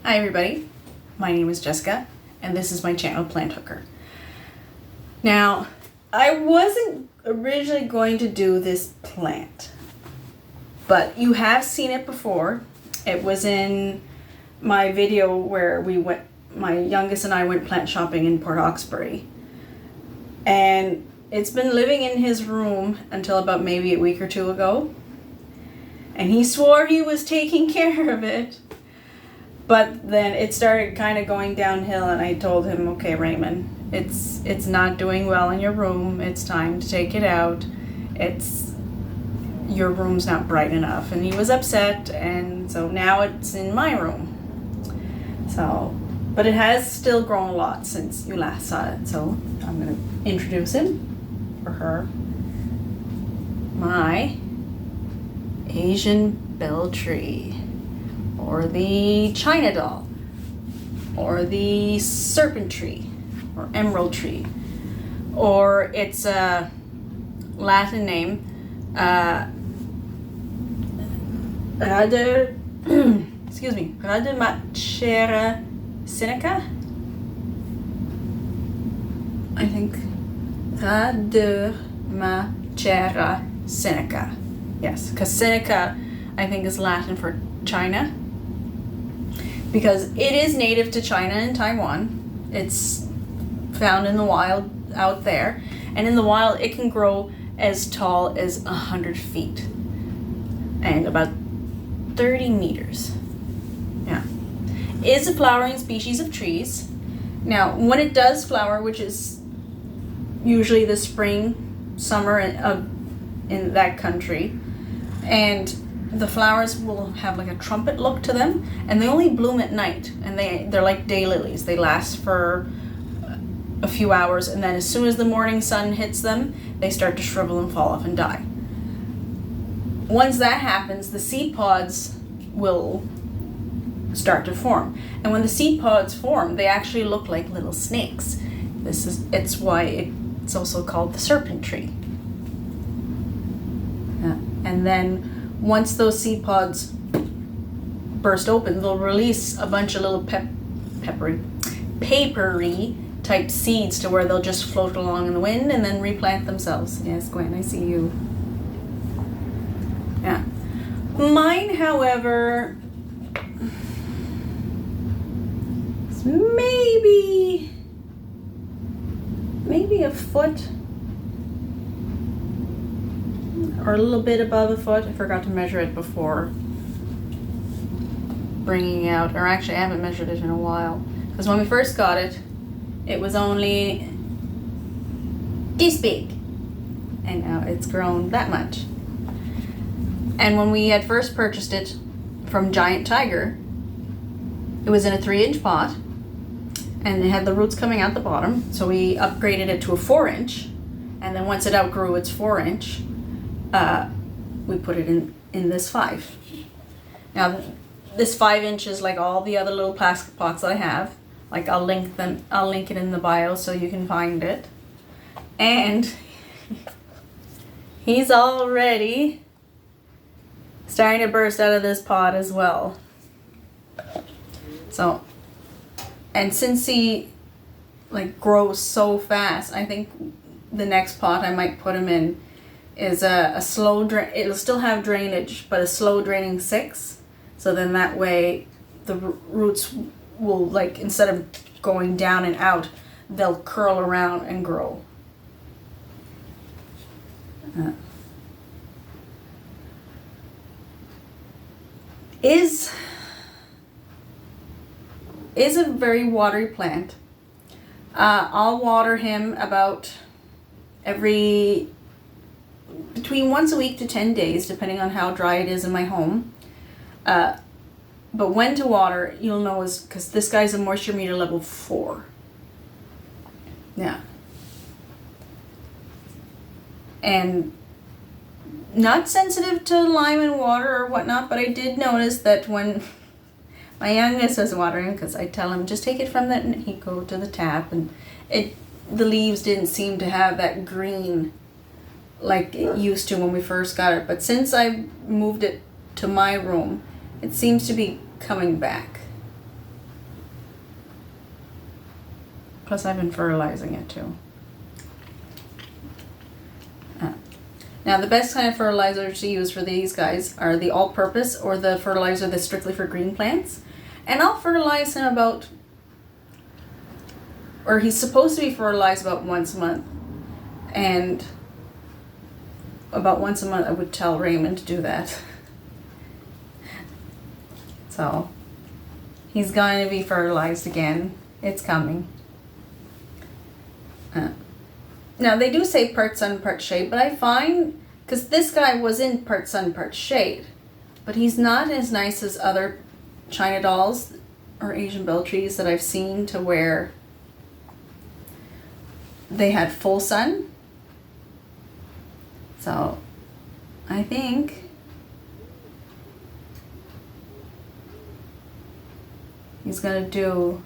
Hi everybody, my name is Jessica and this is my channel Plant Hooker. Now, I wasn't originally going to do this plant, but you have seen it before. It was in my video where my youngest and I went plant shopping in Port Hawkesbury. And it's been living in his room until about maybe a week or two ago. And he swore he was taking care of it. But then it started kind of going downhill, and I told him, okay, Raymond, it's not doing well in your room. It's time to take it out. Your room's not bright enough. And he was upset, and so now it's in my room. But it has still grown a lot since you last saw it. So I'm going to introduce him, or her, my Asian bell tree, or the China doll, or the serpent tree, or emerald tree, or its Latin name, Radermachera sinica. I think Radermachera sinica. Yes, because sinica, I think, is Latin for China, because it is native to China and Taiwan. It's found in the wild out there, and in the wild it can grow as tall as 100 feet and about 30 meters. Yeah, it is a flowering species of trees. Now, when it does flower, which is usually the spring, summer in that country, and the flowers will have like a trumpet look to them, and they only bloom at night, and they're like daylilies. They last for a few hours, and then as soon as the morning sun hits them, they start to shrivel and fall off and die. Once that happens, the seed pods will start to form, and when the seed pods form, they actually look like little snakes. It's why it's also called the serpent tree. And then once those seed pods burst open, they'll release a bunch of little papery type seeds to where they'll just float along in the wind and then replant themselves. Yes, Gwen, I see you. Yeah. Mine, however, is maybe a foot or a little bit above a foot. I forgot to measure it before bringing it out, or actually I haven't measured it in a while, because when we first got it, it was only this big, and now it's grown that much. And when we had first purchased it from Giant Tiger, it was in a 3-inch pot, and it had the roots coming out the bottom, so we upgraded it to a 4-inch, and then once it outgrew its 4-inch, we put it in this 5. Now, this 5 inches, like all the other little plastic pots I have, like I'll link it in the bio so you can find it. And he's already starting to burst out of this pot as well. So, and since he grows so fast, I think the next pot I might put him in is a slow drain. It'll still have drainage, but a slow draining 6. So then that way the roots will, instead of going down and out, they'll curl around and grow. Is a very watery plant. I'll water him about between once a week to 10 days, depending on how dry it is in my home. But when to water, you'll know, is because this guy's a moisture meter level 4. Yeah. And not sensitive to lime and water or whatnot, but I did notice that when my youngest was watering, because I tell him, just take it from that, and he'd go to the tap, and the leaves didn't seem to have that green like it used to when we first got it. But since I moved it to my room, it seems to be coming back. Plus I've been fertilizing it too. Now the best kind of fertilizer to use for these guys are the all-purpose or the fertilizer that's strictly for green plants. And I'll fertilize him about, or he's supposed to be fertilized about once a month. And about once a month I would tell Raymond to do that. So he's going to be fertilized again. It's coming. Now they do say part sun, part shade, but I find, because this guy was in part sun, part shade, but he's not as nice as other China dolls or Asian bell trees that I've seen to where they had full sun. So I think he's gonna do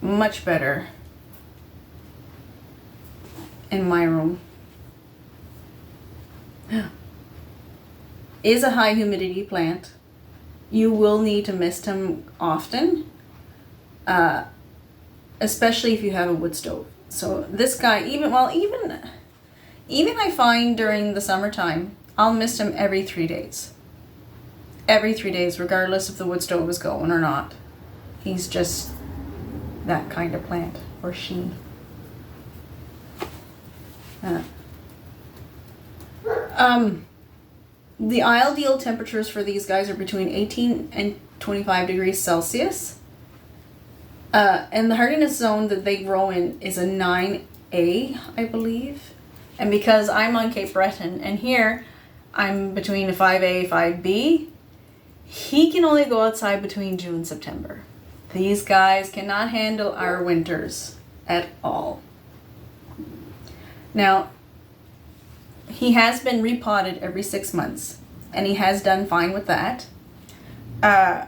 much better in my room. Is a high humidity plant. You will need to mist him often, especially if you have a wood stove. So this guy, even I find during the summertime, I'll mist him every 3 days. Every 3 days, regardless if the wood stove is going or not. He's just that kind of plant, or she. The ideal temperatures for these guys are between 18 and 25 degrees Celsius. And the hardiness zone that they grow in is a 9A, I believe. And because I'm on Cape Breton, and here I'm between a 5A, 5B, he can only go outside between June and September. These guys cannot handle our winters at all. Now, he has been repotted every 6 months, and he has done fine with that. The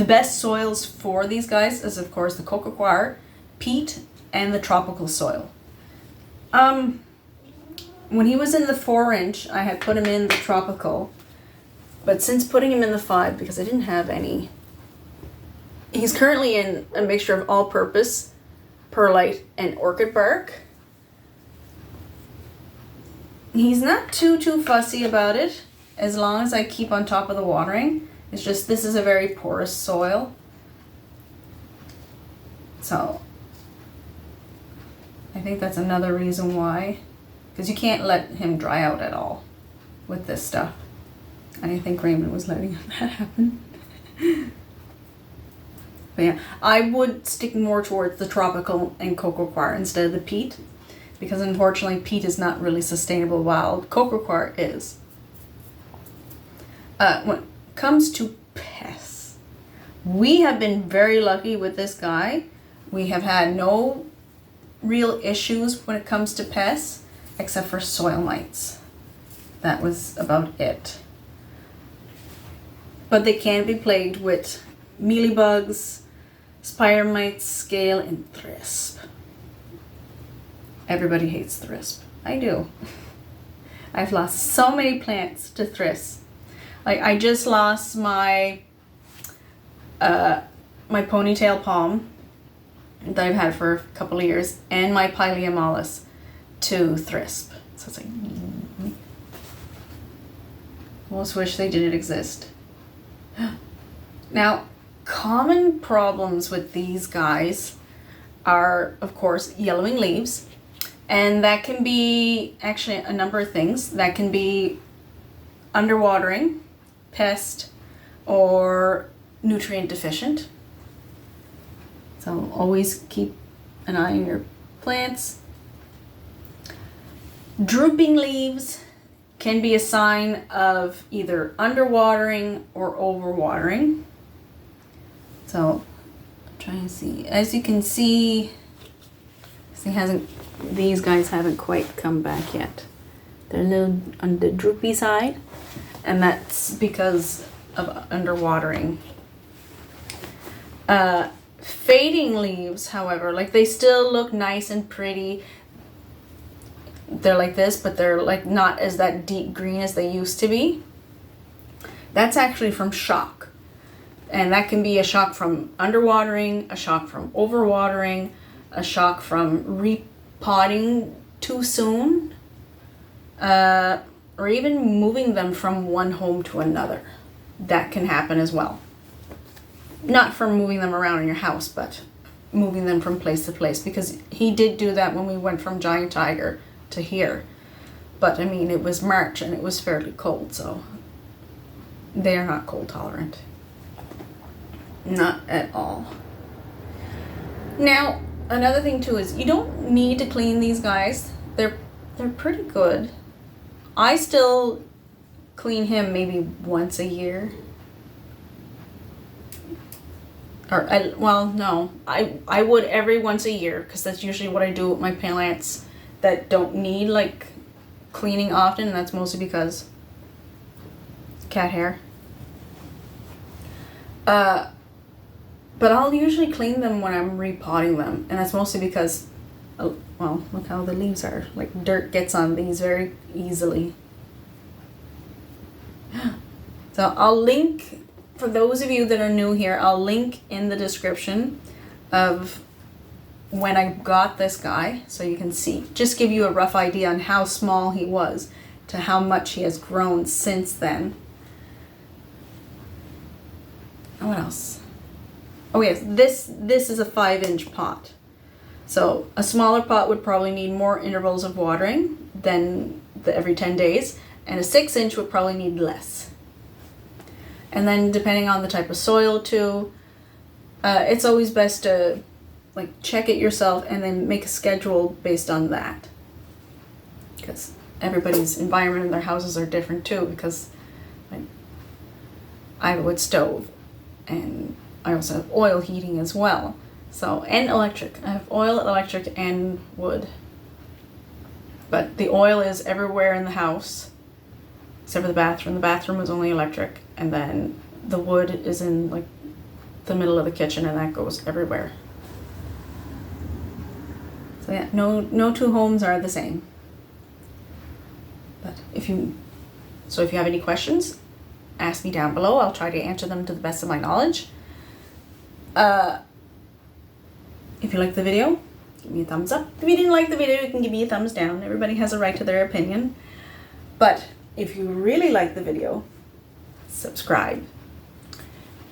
best soils for these guys is, of course, the coco coir, peat, and the tropical soil. When he was in the 4-inch, I had put him in the tropical, but since putting him in the 5, because I didn't have any, he's currently in a mixture of all-purpose, perlite, and orchid bark. He's not too fussy about it, as long as I keep on top of the watering. It's just, this is a very porous soil. So, I think that's another reason why. Because you can't let him dry out at all with this stuff. And I think Raymond was letting that happen. But yeah, I would stick more towards the tropical and coco coir instead of the peat. Because unfortunately, peat is not really sustainable while coco coir is. When it comes to pests, we have been very lucky with this guy. We have had no real issues when it comes to pests, except for soil mites. That was about it. But they can be plagued with mealybugs, spider mites, scale, and thrisp. Everybody hates thrisp. I do. I've lost so many plants to thrisp. Like, I just lost my my ponytail palm that I've had for a couple of years, and my Pilea mollis to thrisp. So it's like, almost wish they didn't exist. Now, common problems with these guys are, of course, yellowing leaves. And that can be actually a number of things. That can be underwatering, pest, or nutrient deficient. So always keep an eye on your plants. Drooping leaves can be a sign of either underwatering or overwatering. So I'm trying to see. As you can see, these guys haven't quite come back yet. They're a little on the droopy side, and that's because of underwatering. Fading leaves, however, like, they still look nice and pretty. They're like this, but they're like not as that deep green as they used to be. That's actually from shock. And that can be a shock from underwatering, a shock from overwatering, a shock from repotting too soon, or even moving them from one home to another. That can happen as well. Not from moving them around in your house, but moving them from place to place, because he did do that when we went from Giant Tiger to here. But I mean, it was March and it was fairly cold, so they are not cold tolerant. Not at all. Now, another thing too is you don't need to clean these guys. They're pretty good. I still clean him maybe once a year. Or, I would every once a year, because that's usually what I do with my plants that don't need like cleaning often, and that's mostly because cat hair. But I'll usually clean them when I'm repotting them, and that's mostly because, well, look how the leaves are. Like, dirt gets on these very easily. So I'll link, for those of you that are new here, I'll link in the description of when I got this guy, so you can see, just give you a rough idea on how small he was to how much he has grown since then. And what else? Oh yes, this is a 5-inch pot. So a smaller pot would probably need more intervals of watering than the every 10 days, and a 6-inch would probably need less. And then depending on the type of soil too, it's always best to like check it yourself and then make a schedule based on that. Because everybody's environment in their houses are different too, because like, I have a wood stove and I also have oil heating as well. So, and electric. I have oil, electric, and wood. But the oil is everywhere in the house, except for the bathroom. The bathroom is only electric, and then the wood is in like the middle of the kitchen, and that goes everywhere. So yeah, no two homes are the same. But if you have any questions, ask me down below. I'll try to answer them to the best of my knowledge. If you liked the video, give me a thumbs up. If you didn't like the video, you can give me a thumbs down. Everybody has a right to their opinion. But if you really like the video, subscribe.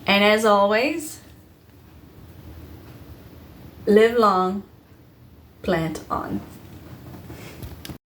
And as always, live long, plant on.